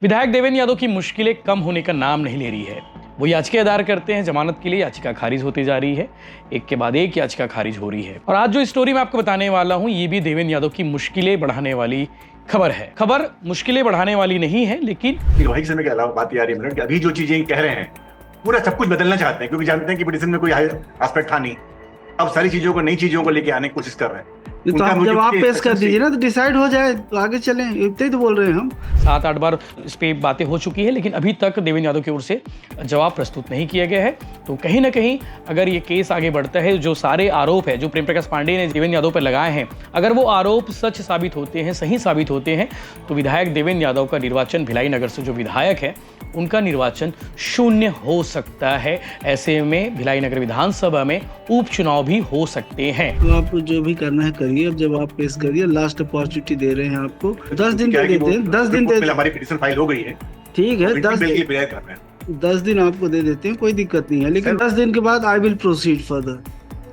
विधायक देवेंद्र यादव की मुश्किलें कम होने का नाम नहीं ले रही है। वो याचिका दायर करते हैं, जमानत के लिए याचिका खारिज होती जा रही है। एक के बाद एक याचिका खारिज हो रही है। और आज जो स्टोरी मैं आपको बताने वाला हूं, ये भी देवेंद्र यादव की मुश्किलें बढ़ाने वाली खबर है। खबर मुश्किलें बढ़ाने वाली नहीं है, लेकिन वही समय के अलावा बात ये आ रही है कि अभी जो चीजें कह रहे हैं पूरा सब कुछ बदलना चाहते हैं, क्योंकि जानते हैं कि पिटीशन में कोई एस्पेक्ट था नहीं। अब सारी चीजों को, नई चीजों को लेके आने की कोशिश कर रहे हैं। तो आप जब आप पेश कर दीजिए ना, तो डिसाइड हो जाए, तो आगे चलें। इतना ही तो बोल रहे हैं हम। 7-8 बार इस पे बातें हो चुकी है, लेकिन अभी तक देवेंद्र यादव की ओर से जवाब प्रस्तुत नहीं किया गया है। तो कहीं ना कहीं अगर ये केस आगे बढ़ता है, जो सारे आरोप है जो प्रेम प्रकाश पांडेय ने देवेंद्र यादव पर लगाए हैं, अगर वो आरोप सच साबित होते हैं, सही साबित होते हैं, तो विधायक देवेंद्र यादव का निर्वाचन भिलाई नगर से जो विधायक है उनका निर्वाचन शून्य हो सकता है। ऐसे में भिलाई नगर विधानसभा में उपचुनाव भी हो सकते हैं। तो आप जो भी करना है करिए। अब जब आप पेश करिए, लास्ट अपॉर्चुनिटी दे रहे हैं आपको। 10 दिन दे देते हैं। 10 दिन दे, हमारी पिटीशन फाइल हो गई है, ठीक है। 10 दिन आपको दे देते हैं, कोई दिक्कत नहीं है। लेकिन 10 दिन के बाद आई विल प्रोसीड फर्दर।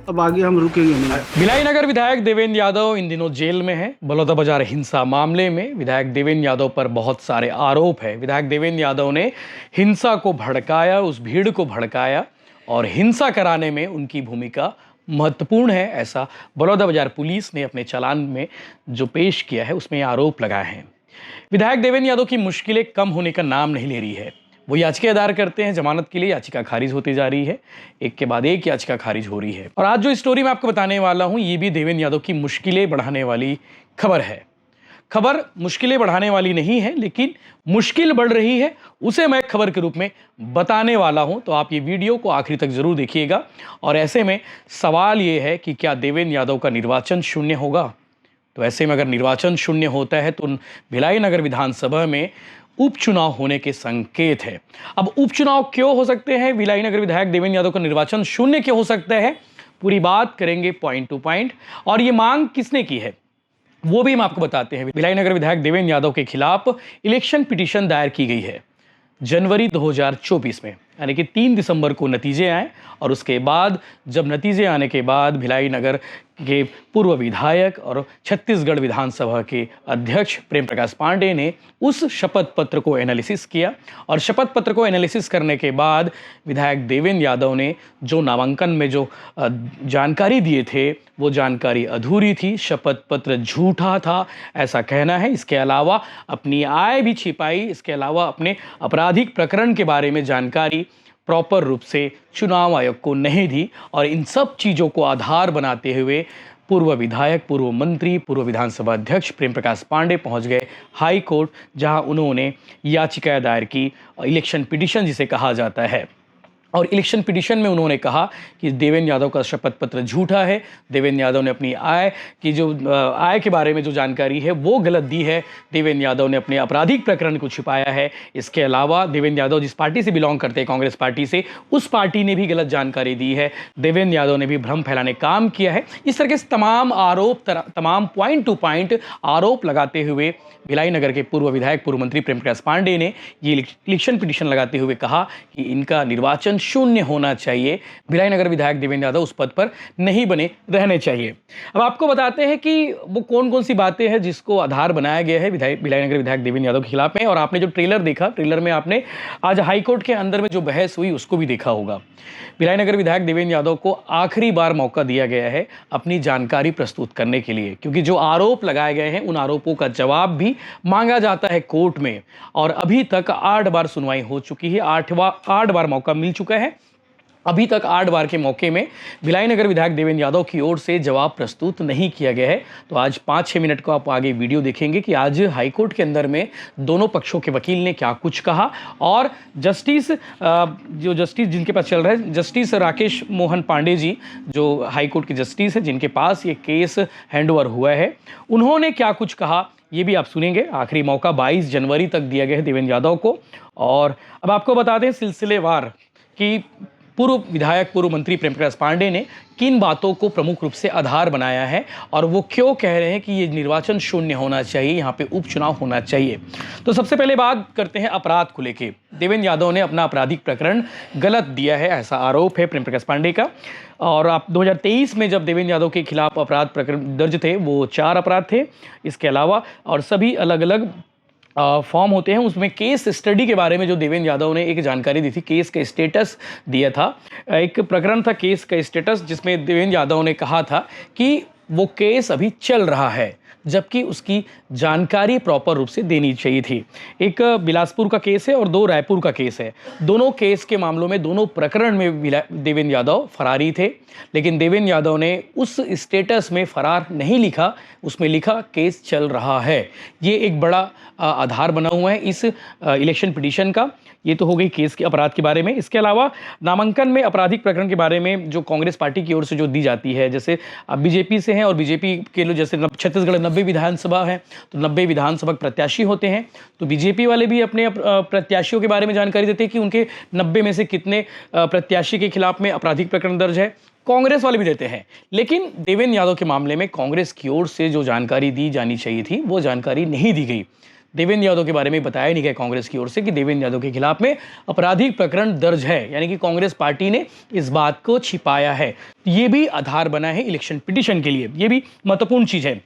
अब आगे हम रुकेंगे नहीं। भिलाई नगर विधायक देवेंद्र यादव इन दिनों जेल में है। बलौदाबाजार हिंसा मामले में विधायक देवेंद्र यादव पर बहुत सारे आरोप है। विधायक देवेंद्र यादव ने हिंसा को भड़काया, उस भीड़ को भड़काया, और हिंसा कराने में उनकी भूमिका महत्वपूर्ण है, ऐसा बलौदाबाजार पुलिस ने अपने चालान में जो पेश किया है उसमें आरोप लगाए हैं। विधायक देवेंद्र यादव की मुश्किलें कम होने का नाम नहीं ले रही है। वो याचिका दायर करते हैं, जमानत के लिए याचिका खारिज होती जा रही है। एक के बाद एक याचिका खारिज हो रही है। और आज जो स्टोरी मैं आपको बताने वाला हूं, ये भी देवेंद्र यादव की मुश्किलें बढ़ाने वाली खबर है। खबर मुश्किलें बढ़ाने वाली नहीं है, लेकिन मुश्किल बढ़ रही है, उसे मैं खबर के रूप में बताने वाला हूं। तो आप ये वीडियो को आखिर तक जरूर देखिएगा। और ऐसे में सवाल ये है कि क्या देवेंद्र यादव का निर्वाचन शून्य होगा? तो ऐसे में अगर निर्वाचन शून्य होता है तो भिलाई नगर विधानसभा में उपचुनाव होने के संकेत है। अब उपचुनाव क्यों हो सकते हैं? भिलाई नगर विधायक देवेंद्र यादव का निर्वाचन शून्य क्यों हो सकता है? पूरी बात करेंगे पॉइंट टू पॉइंट। और ये मांग किसने की है वो भी हम आपको बताते हैं। भिलाई नगर विधायक देवेंद्र यादव के खिलाफ इलेक्शन पिटीशन दायर की गई है जनवरी 2024 में, यानी कि 3 दिसंबर को नतीजे आए। और उसके बाद जब नतीजे आने के बाद भिलाई नगर के पूर्व विधायक और छत्तीसगढ़ विधानसभा के अध्यक्ष प्रेम प्रकाश पांडेय ने उस शपथ पत्र को एनालिसिस किया। और शपथ पत्र को एनालिसिस करने के बाद विधायक देवेंद्र यादव ने जो नामांकन में जो जानकारी दिए थे, वो जानकारी अधूरी थी, शपथ पत्र झूठा था, ऐसा कहना है। इसके अलावा अपनी आय भी छिपाई, इसके अलावा अपने आपराधिक प्रकरण के बारे में जानकारी प्रॉपर रूप से चुनाव आयोग को नहीं दी। और इन सब चीज़ों को आधार बनाते हुए पूर्व विधायक, पूर्व मंत्री, पूर्व विधानसभा अध्यक्ष प्रेम प्रकाश पांडेय पहुंच गए हाई कोर्ट, जहां उन्होंने याचिका दायर की, इलेक्शन पिटीशन जिसे कहा जाता है। और इलेक्शन पिटीशन में उन्होंने कहा कि देवेंद्र यादव का शपथ पत्र झूठा है। देवेंद्र यादव ने अपनी आय की जो आय के बारे में जो जानकारी है वो गलत दी है। देवेंद्र यादव ने अपने आपराधिक प्रकरण को छिपाया है। इसके अलावा देवेंद्र यादव जिस पार्टी से बिलोंग करते हैं, कांग्रेस पार्टी से, उस पार्टी ने भी गलत जानकारी दी है। देवेंद्र यादव ने भी भ्रम फैलाने काम किया है। इस तरह के तमाम आरोप, तमाम पॉइंट टू पॉइंट आरोप लगाते हुए भिलाई नगर के पूर्व विधायक, पूर्व मंत्री प्रेम प्रकाश पांडेय ने ये इलेक्शन पिटीशन लगाते हुए कहा कि इनका निर्वाचन शून्य होना चाहिए। भिलाई नगर विधायक देवेंद्र यादव उस पद पर नहीं बने रहने चाहिए। अब आपको बताते हैं कि वो कौन कौन सी बातें हैं जिसको आधार बनाया गया है भिलाई नगर विधायक देवेंद्र यादव के खिलाफ में। और आपने जो ट्रेलर देखा, ट्रेलर में आपने आज हाईकोर्ट के अंदर में जो बहस हुई उसको भी देखा होगा। भिलाई नगर विधायक देवेंद्र यादव को आखिरी बार मौका दिया गया है अपनी जानकारी प्रस्तुत करने के लिए, क्योंकि जो आरोप लगाए गए हैं उन आरोपों का जवाब भी मांगा जाता है कोर्ट में। और अभी तक 8 बार सुनवाई हो चुकी है, 8 बार मौका मिल चुका है। अभी तक 8 बार के मौके में भिलाई नगर विधायक देवेंद्र यादव की ओर से जवाब प्रस्तुत नहीं किया गया है। तो आज 5-6 मिनट को आप आगे वीडियो देखेंगे कि आज हाईकोर्ट के अंदर में दोनों पक्षों के वकील ने क्या कुछ कहा। और जस्टिस जिनके पास चल रहा है, जस्टिस राकेश मोहन पांडे जी, जो हाईकोर्ट के जस्टिस हैं, जिनके पास ये केस हैंडओवर हुआ है, उन्होंने क्या कुछ कहा ये भी आप सुनेंगे। आखिरी मौका 22 जनवरी तक दिया गया है देवेंद्र यादव को। और अब आपको बता दें सिलसिलेवार कि पूर्व विधायक, पूर्व मंत्री प्रेम प्रकाश पांडेय ने किन बातों को प्रमुख रूप से आधार बनाया है और वो क्यों कह रहे हैं कि ये निर्वाचन शून्य होना चाहिए, यहाँ पे उपचुनाव होना चाहिए। तो सबसे पहले बात करते हैं अपराध को लेके। देवेंद्र यादव ने अपना आपराधिक प्रकरण गलत दिया है, ऐसा आरोप है प्रेम प्रकाश पांडेय का। और आप 2023 में जब देवेंद्र यादव के खिलाफ अपराध प्रकरण दर्ज थे वो 4 अपराध थे। इसके अलावा और सभी अलग अलग फॉर्म होते हैं उसमें केस स्टडी के बारे में जो देवेंद्र यादव ने एक जानकारी दी थी, केस का स्टेटस दिया था। एक प्रकरण था केस का स्टेटस, जिसमें देवेंद्र यादव ने कहा था कि वो केस अभी चल रहा है, जबकि उसकी जानकारी प्रॉपर रूप से देनी चाहिए थी। एक बिलासपुर का केस है और 2 रायपुर का केस है। दोनों केस के मामलों में, दोनों प्रकरण में देवेंद्र यादव फरारी थे, लेकिन देवेंद्र यादव ने उस स्टेटस में फरार नहीं लिखा, उसमें लिखा केस चल रहा है। ये एक बड़ा आधार बना हुआ है इस इलेक्शन पिटीशन का। ये तो हो गई केस के अपराध के बारे में। इसके अलावा नामांकन में आपराधिक प्रकरण के बारे में जो कांग्रेस पार्टी की ओर से जो दी जाती है, जैसे अब बीजेपी से हैं और बीजेपी के लोग, जैसे छत्तीसगढ़ 90 विधानसभा है तो 90 विधानसभा प्रत्याशी होते हैं, तो बीजेपी वाले भी अपने प्रत्याशियों के बारे में जानकारी देते हैं कि उनके 90 में से कितने प्रत्याशी के खिलाफ में आपराधिक प्रकरण दर्ज है। कांग्रेस वाले भी देते हैं, लेकिन देवेंद्र यादव के मामले में कांग्रेस की ओर से जो जानकारी दी जानी चाहिए थी वो जानकारी नहीं दी गई। देवेंद्र यादव के बारे में बताया नहीं गया कांग्रेस की ओर से कि देवेंद्र यादव के खिलाफ में आपराधिक प्रकरण दर्ज है, यानी कि कांग्रेस पार्टी ने इस बात को छिपाया है। ये भी आधार बना है इलेक्शन पिटीशन के लिए, ये भी महत्वपूर्ण चीज़ है।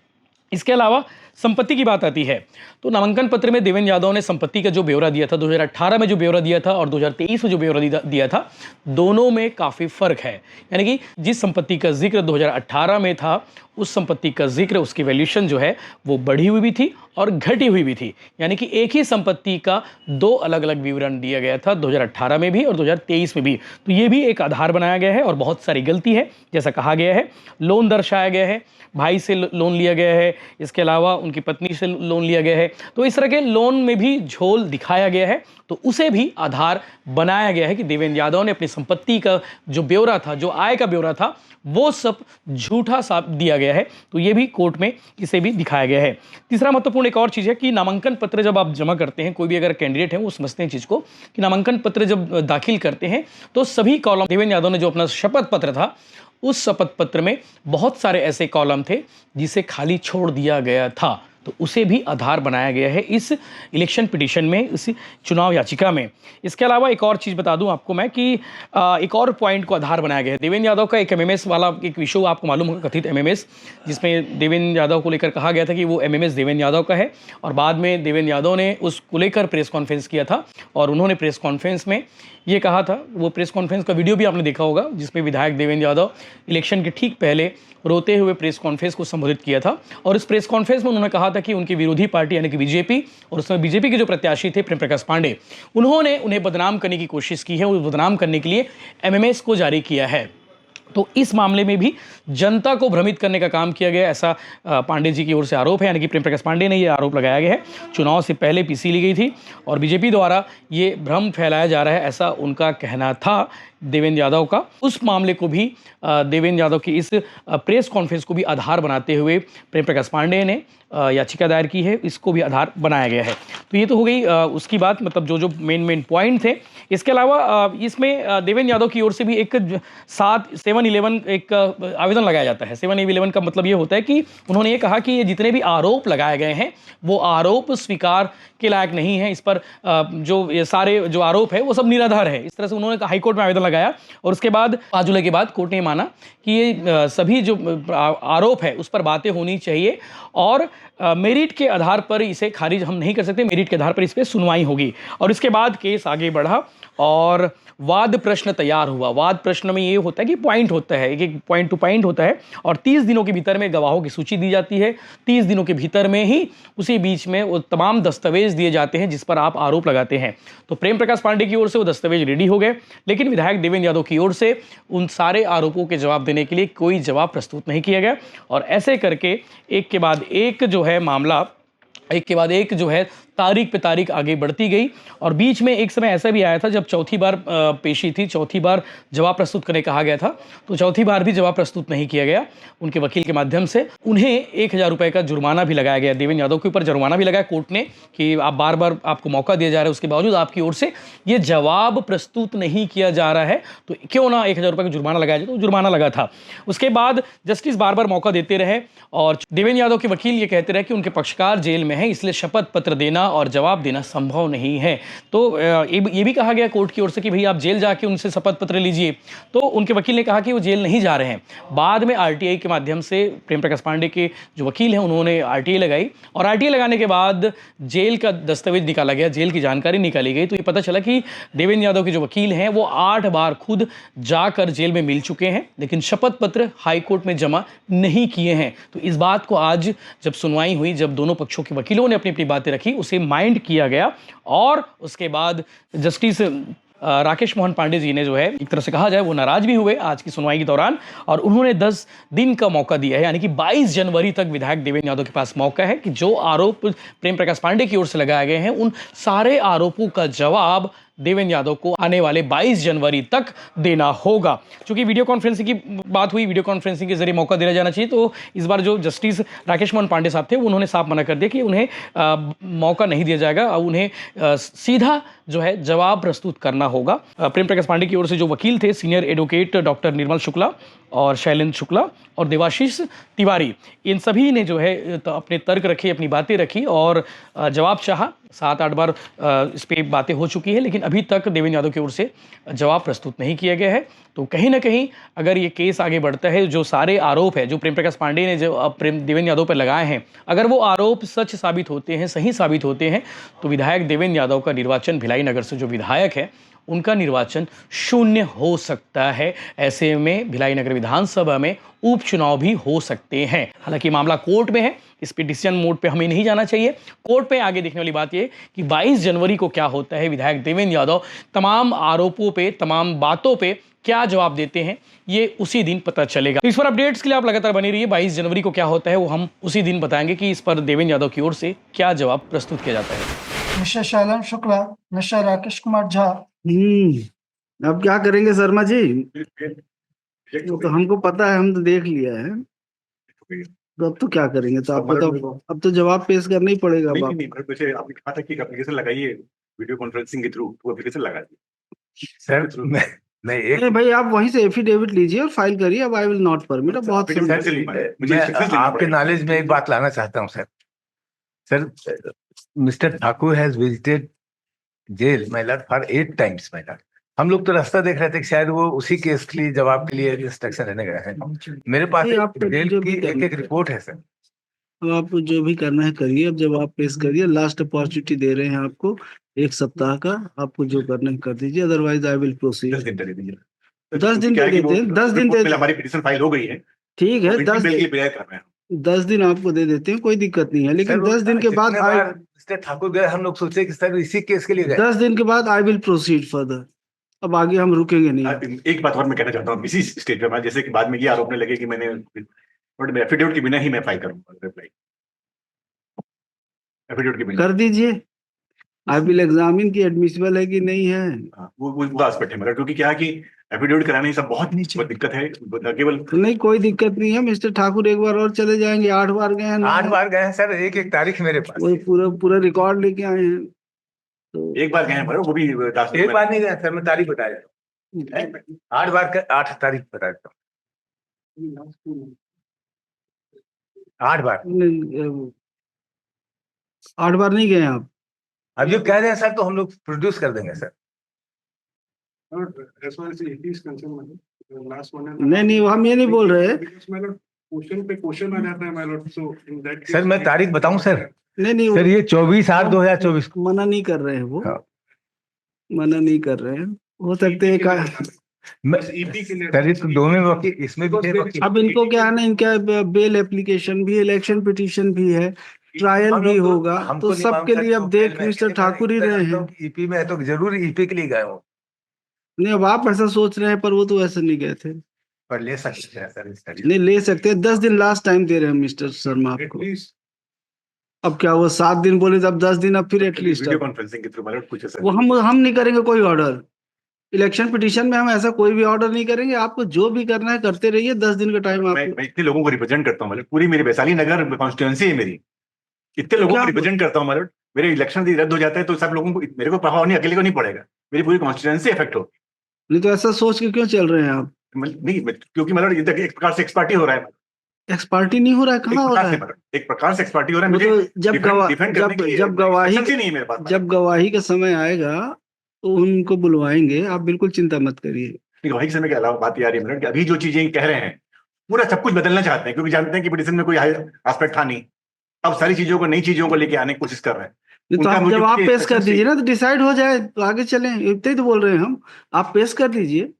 इसके अलावा संपत्ति की बात आती है तो नामांकन पत्र में देवेंद्र यादव ने संपत्ति का जो ब्यौरा दिया था, 2018 में जो ब्यौरा दिया था और 2023 में जो ब्यौरा दिया था, दोनों में काफ़ी फ़र्क है। यानी कि जिस संपत्ति का जिक्र 2018 में था, उस संपत्ति का जिक्र, उसकी वैल्यूएशन जो है वो बढ़ी हुई भी थी और घटी हुई भी थी। यानी कि एक ही संपत्ति का 2 अलग अलग विवरण दिया गया था, 2018 में भी और 2023 में भी। तो ये भी एक आधार बनाया गया है और बहुत सारी गलती है, जैसा कहा गया है। लोन दर्शाया गया है, भाई से लोन लिया गया है, इसके अलावा उनकी पत्नी से लोन लिया गया है, तो इस तरह के लोन में भी झोल दिखाया गया है, तो उसे भी आधार बनाया गया है कि देवेंद्र यादव ने अपनी संपत्ति का जो ब्यौरा था, जो आय का ब्यौरा था, वो सब झूठा सा दिया गया है। तो ये भी कोर्ट में इसे भी दिखाया गया है। तीसरा महत्वपूर्ण एक और चीज़ है कि नामांकन पत्र जब आप जमा करते हैं, कोई भी अगर कैंडिडेट है वो समझते हैं चीज़ को कि नामांकन पत्र जब दाखिल करते हैं तो सभी कॉलम, देवेंद्र यादव ने जो अपना शपथ पत्र था, उस शपथ पत्र में बहुत सारे ऐसे कॉलम थे जिसे खाली छोड़ दिया गया था, तो उसे भी आधार बनाया गया है इस इलेक्शन पिटीशन में, इस चुनाव याचिका में। इसके अलावा एक और चीज़ बता दूं आपको मैं कि एक और पॉइंट को आधार बनाया गया है। देवेंद्र यादव का एक एमएमएस वाला एक विषय आपको मालूम होगा, कथित एमएमएस, जिसमें देवेंद्र यादव को लेकर कहा गया था कि वो एमएमएस देवेंद्र यादव का है, और बाद में देवेंद्र यादव ने उसको लेकर प्रेस कॉन्फ्रेंस किया था और उन्होंने प्रेस कॉन्फ्रेंस में ये कहा था, वो प्रेस कॉन्फ्रेंस का वीडियो भी आपने देखा होगा, जिसमें विधायक देवेंद्र यादव इलेक्शन के ठीक पहले रोते हुए प्रेस कॉन्फ्रेंस को संबोधित किया था। और इस प्रेस कॉन्फ्रेंस में उन्होंने कहा था कि उनकी विरोधी पार्टी यानी कि बीजेपी, और उसमें बीजेपी के जो प्रत्याशी थे प्रेम प्रकाश पांडे, उन्होंने उन्हें बदनाम करने की कोशिश की है, और बदनाम करने के लिए एमएमएस को जारी किया है। तो इस मामले में भी जनता को भ्रमित करने का काम किया गया, ऐसा पांडे जी की ओर से आरोप है, यानी कि प्रेम प्रकाश पांडे ने ये आरोप लगाया गया है। चुनाव से पहले पीसी ली गई थी और बीजेपी द्वारा ये भ्रम फैलाया जा रहा है, ऐसा उनका कहना था देवेंद्र यादव का। उस मामले को भी देवेंद्र यादव की इस प्रेस कॉन्फ्रेंस को भी आधार बनाते हुए प्रेम प्रकाश पांडे ने याचिका दायर की है, इसको भी आधार बनाया गया है। तो ये तो हो गई उसकी बात, मतलब जो जो मेन पॉइंट थे। इसके अलावा इसमें देवेंद्र यादव की ओर से भी एक 7-11 एक आवेदन लगाया जाता है। 7-11 का मतलब ये होता है कि उन्होंने ये कहा कि ये जितने भी आरोप लगाए गए हैं वो आरोप स्वीकार के लायक नहीं है, इस पर जो ये सारे जो आरोप है वो सब निराधार है। इस तरह से उन्होंने हाईकोर्ट में आवेदन लगाया और उसके बाद 5 जुलाई के बाद कोर्ट ने माना कि ये सभी जो आरोप है उस पर बातें होनी चाहिए और मेरिट के आधार पर इसे खारिज हम नहीं कर सकते, मेरिट के आधार पर इस पर सुनवाई होगी। और इसके बाद केस आगे बढ़ा और वाद प्रश्न तैयार हुआ। वाद प्रश्न में ये होता है कि पॉइंट होता है, एक पॉइंट टू पॉइंट होता है और 30 दिनों के भीतर में गवाहों की सूची दी जाती है। 30 दिनों के भीतर में ही उसी बीच में वो तमाम दस्तावेज दिए जाते हैं जिस पर आप आरोप लगाते हैं। तो प्रेम प्रकाश पांडे की ओर से वो दस्तावेज रेडी हो गए, लेकिन विधायक देवेंद्र यादव की ओर से उन सारे आरोपों के जवाब देने के लिए कोई जवाब प्रस्तुत नहीं किया गया। और ऐसे करके एक के बाद एक जो है मामला, एक के बाद एक जो है तारीख पे तारीख आगे बढ़ती गई। और बीच में एक समय ऐसा भी आया था जब चौथी बार पेशी थी, चौथी बार जवाब प्रस्तुत करने कहा गया था, तो चौथी बार भी जवाब प्रस्तुत नहीं किया गया। उनके वकील के माध्यम से उन्हें 1000 रुपये का जुर्माना भी लगाया गया। देवेंद्र यादव के ऊपर जुर्माना भी लगाया कोर्ट ने कि आप बार बार आपको मौका दिया जा रहा है, उसके बावजूद आपकी ओर से ये जवाब प्रस्तुत नहीं किया जा रहा है, तो क्यों ना 1000 रुपये का जुर्माना लगाया जाए। तो जुर्माना लगा था। उसके बाद जस्टिस बार बार मौका देते रहे और देवेंद्र यादव के वकील ये कहते रहे कि उनके पक्षकार जेल में हैं, इसलिए शपथ पत्र देना और जवाब देना संभव नहीं है। तो ये भी कहा गया कोर्ट की ओर से कि भाई आप जेल जाके उनसे शपथ पत्र लीजिए। तो उनके वकील ने कहा कि वो जेल नहीं जा रहे हैं। बाद में आरटीआई के माध्यम से प्रेम प्रकाश पांडे के जो वकील हैं उन्होंने आरटीआई लगाई, और आरटीआई लगाने के बाद जेल का दस्तावेज निकाला गया, जेल की जानकारी निकाली गई। तो ये पता चला कि देवेंद्र यादव के जो वकील हैं वो 8 बार खुद जाकर जेल में मिल चुके हैं, लेकिन शपथ पत्र हाईकोर्ट में जमा नहीं किए हैं। तो इस बात को आज जब सुनवाई हुई, जब दोनों पक्षों के वकीलों ने अपनी अपनी बातें रखी, उसे माइंड किया गया, और उसके बाद जस्टिस राकेश मोहन पांडे जी ने जो है एक तरह से कहा जाए वो नाराज भी हुए आज की सुनवाई के दौरान, और उन्होंने 10 दिन का मौका दिया है, यानी कि 22 जनवरी तक विधायक देवेंद्र यादव के पास मौका है कि जो आरोप प्रेम प्रकाश पांडे की ओर से लगाए गए हैं उन सारे आरोपों का जवाब देवेंद्र यादव को आने वाले 22 जनवरी तक देना होगा। चूंकि वीडियो कॉन्फ्रेंसिंग की बात हुई, वीडियो कॉन्फ्रेंसिंग के जरिए मौका दिया जाना चाहिए, तो इस बार जो जस्टिस राकेश मोहन पांडे साहब थे उन्होंने साफ मना कर दिया कि उन्हें मौका नहीं दिया जाएगा, उन्हें सीधा जो है जवाब प्रस्तुत करना होगा। प्रेम प्रकाश पांडे की ओर से जो वकील थे, सीनियर एडवोकेट डॉक्टर निर्मल शुक्ला और शैलेंद्र शुक्ला और देवाशीष तिवारी, इन सभी ने जो है तो अपने तर्क रखे, अपनी बातें रखी और जवाब चाहा। 7-8 बार इस पर बातें हो चुकी है, लेकिन अभी तक देवेंद्र यादव की ओर से जवाब प्रस्तुत नहीं किया गया है। तो कहीं ना कहीं अगर ये केस आगे बढ़ता है, जो सारे आरोप है जो प्रेम प्रकाश पांडे ने जो देवेंद्र यादव पर लगाए हैं, अगर वो आरोप सच साबित होते हैं, सही साबित होते हैं, तो विधायक देवेंद्र यादव का निर्वाचन भिलाई नगर से जो विधायक है उनका निर्वाचन शून्य हो सकता है। ऐसे में भिलाई नगर विधानसभा में उपचुनाव भी हो सकते हैं। हालांकि मामला कोर्ट में है, इस पे डिसीजन मोड पे हमें नहीं जाना चाहिए। कोर्ट पे आगे देखने वाली बात ये कि 22 जनवरी को क्या होता है, विधायक देवेंद्र यादव तमाम आरोपों पे, तमाम बातों पे क्या जवाब देते हैं, ये उसी दिन पता चलेगा। तो इस पर अपडेट्स के लिए आप लगातार बनी रहिए। 22 जनवरी को क्या होता है वो हम उसी दिन बताएंगे कि इस पर देवेंद्र यादव की ओर से क्या जवाब प्रस्तुत किया जाता है। Mister Shailendra Shukla, mister Rakesh Kumar Jha. अब क्या करेंगे शर्मा जी? वो तो हमको पता है, हम तो देख लिया है। तो अब तो क्या करेंगे? तो आपको तो अब तो जवाब पेश करना ही पड़ेगा। नहीं, आपने कहा था कि एप्लीकेशन लगाइए वीडियो कॉन्फ्रेंसिंग के थ्रू, वो एप्लीकेशन लगा दी सर। नहीं भाई, आप वहीं से एफिडेविट लीजिए और फाइल करिए। अब आई विल नॉट परमिट। बहुत मैं आपके नॉलेज में एक बात लाना चाहता हूँ sir. Sir, mister Thakur has visited jail my lord for 8 times my lord. हम लोग तो रास्ता देख रहे थे कि शायद वो उसी केस के लिए जवाब के लिए इंस्ट्रक्शन लेने गए हैं। मेरे पास जेल की एक रिपोर्ट है सर। अब आप जो भी करना है करिए। अब जब आप पेश करिए, लास्ट अपॉर्चुनिटी दे रहे हैं आपको 1 सप्ताह का। आपको जो करना है कर दीजिए, अदरवाइज आई विल प्रोसीड। 10 दिन दे दीजिए। 10 दिन दे देते हैं। 10 दिन दे, हमारी पिटीशन फाइल हो गई है, ठीक है। 10 दिन आपको दे देते हैं, कोई दिक्कत नहीं है, लेकिन 10 दिन के बाद मिस्टर ठाकुर गए, हम लोग सोचे कि सर इसी केस के लिए गए। 10 दिन के बाद आई विल प्रोसीड फर्दर। अब आगे हम रुकेंगे नहीं। एक बात और मैं कहना चाहता हूँ इसी स्टेज पे, जैसे कि बाद में ये आरोप लगे कि मैंने एफिडेविट के बिना ही मैं फाइल करूंगा रिप्लाई। एफिडेविट के बिना कर दीजिए। आई विल एग्जामिन की एडमिसिबल है कि नहीं है। वो एस्पेक्ट है, मगर क्योंकि क्या है कि एफिडेविट कराने सब बहुत दिक्कत है, केवल नहीं कोई दिक्कत नहीं है। मिस्टर ठाकुर एक बार और चले जाएंगे। 8 बार गए हैं। 8 बार गए हैं सर। एक तारीख मेरे पास, वही पूरा रिकॉर्ड लेके आए हैं। तो एक बार गए हैं, वो भी एक बार नहीं गए सर। मैं तारीख बता देता हूँ। 8 बार का 8 तारीख बता देता हूँ। 8 बार 8 बार नहीं गए आप? अब जो कह रहे हैं सर तो हम लोग प्रोड्यूस कर देंगे सर। नहीं हम ये नहीं बोल रहे। क्वेश्चन पे क्वेश्चन आ जाता है my Lord. So in that sir मैं तारीख बताऊं सर? नहीं सर ये 24/8/2024 मना नहीं कर रहे हैं वो। हाँ। मना नहीं कर रहे हैं। हो सकते हैं सर, तो दोनों वकील इसमें भी। अब इनको क्या है ना, इनका बेल एप्लीकेशन भी, इलेक्शन पिटीशन भी है, ट्रायल भी होगा, तो सबके लिए अब देख मिस्टर ठाकुर ही रहे हैं। ईपी में है तो जरूर ईपी के लिए गए हो। नहीं अब आप ऐसा सोच रहे हैं, पर वो तो ऐसे नहीं गए थे। पर ले सकते हैं सर। नहीं ले सकते। 10 दिन लास्ट टाइम दे रहे हैं मिस्टर शर्मा आपको। अब क्या वो 7 दिन बोले, अब 10 दिन, अब फिर एटलीस्ट वीडियो कॉन्फ्रेंसिंग के थ्रू मतलब कुछ ऐसा वो हम नहीं करेंगे कोई ऑर्डर। इलेक्शन पिटीशन में हम ऐसा कोई भी ऑर्डर नहीं करेंगे। आपको जो भी करना है करते रहिए। 10 दिन का टाइम। मैं इतने लोगों को रिप्रेजेंट करता हूँ, मतलब पूरी मेरी वैशाली नगर कॉन्स्टिट्यूएंसी है मेरी। इतने लोगों को रिप्रेजेंट करता हूँ, मतलब मेरे इलेक्शन रद्द हो जाता है तो सब लोगों को, मेरे को प्रभाव नहीं, अकेले को नहीं पड़ेगा, मेरी पूरी कॉन्स्टिट्यूएंसी इफेक्ट होगी। नहीं तो ऐसा सोच के क्यों चल रहे हैं आप? नहीं, क्योंकि मतलब एक प्रकार से एक्सपर्टी हो रहा है। एक्सपर्टी नहीं हो रहा है, कहाँ हो रहा है? एक प्रकार से एक्सपर्टी हो रहा है वो मुझे तो जब डिफेंड करने के लिए जब गवाही लाइसेंस ही नहीं है मेरे पास। जब गवाही का समय आएगा तो उनको बुलवाएंगे, आप बिल्कुल चिंता मत करिए। गवाही के समय के अलावा बात ये आ रही है मेरे कि अभी जो चीजें कह रहे हैं पूरा सब कुछ बदलना चाहते हैं, क्योंकि जानते हैं कि पिटीशन में कोई एस्पेक्ट था नहीं, अब सारी चीजों को, नई चीजों को लेके आने की कोशिश कर रहे हैं। नहीं तो उनका आप मुझे जवाब कुछ पेश कर instructions दीजिए ना, तो डिसाइड हो जाए तो आगे चलें, इतने ही तो बोल रहे हैं हम। आप पेश कर दीजिए,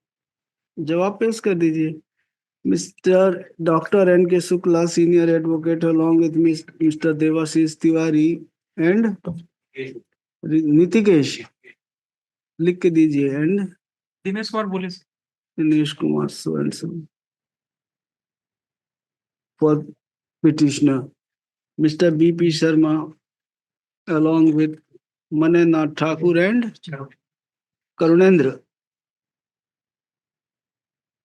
जवाब पेश कर दीजिए। Mister doctor N K Shukla, senior advocate, along with mister Devashish Tiwari and Nitikesh, लिख के दीजिए, एंड दिनेश कुमार बोले Dinesh Kumar so and so for petitioner mister B.P. Sharma along with Mananath Thakur and Karunendra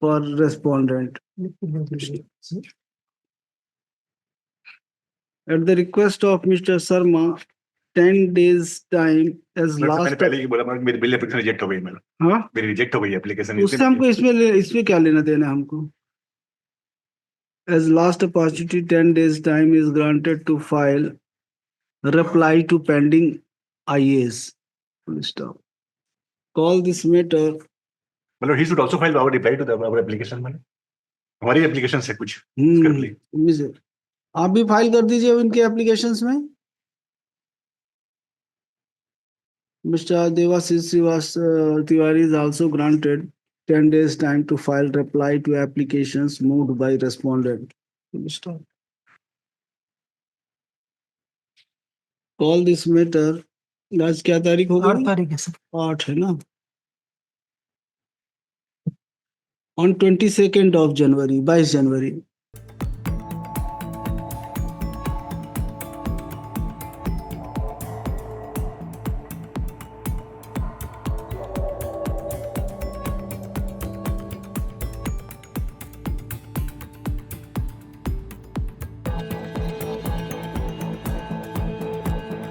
for respondent. At the request of Mr. Sharma, 10 days time as मैंने last. पहले ही बोला मेरी bill application reject हो गई, हाँ, मेरी रिजेक्ट हो गई एप्लीकेशन। उससे हमको इसमें क्या लेना देना हमको? As last opportunity, 10 days time is granted to file reply to pending IAS. Full stop. Call this matter. मतलब he should also file our reply to our application में, हमारी एप्लीकेशन से कुछ कर ली। आप भी फाइल कर दीजिए उनके एप्लीकेशंस में। Mister Devashish Tiwari is also granted 10 days time to file reply to applications moved by respondent. Stop. Call this matter. आज क्या तारीख हो 8 गई? तारीख है सर। 8 है ना? On 22nd of January, 22 January.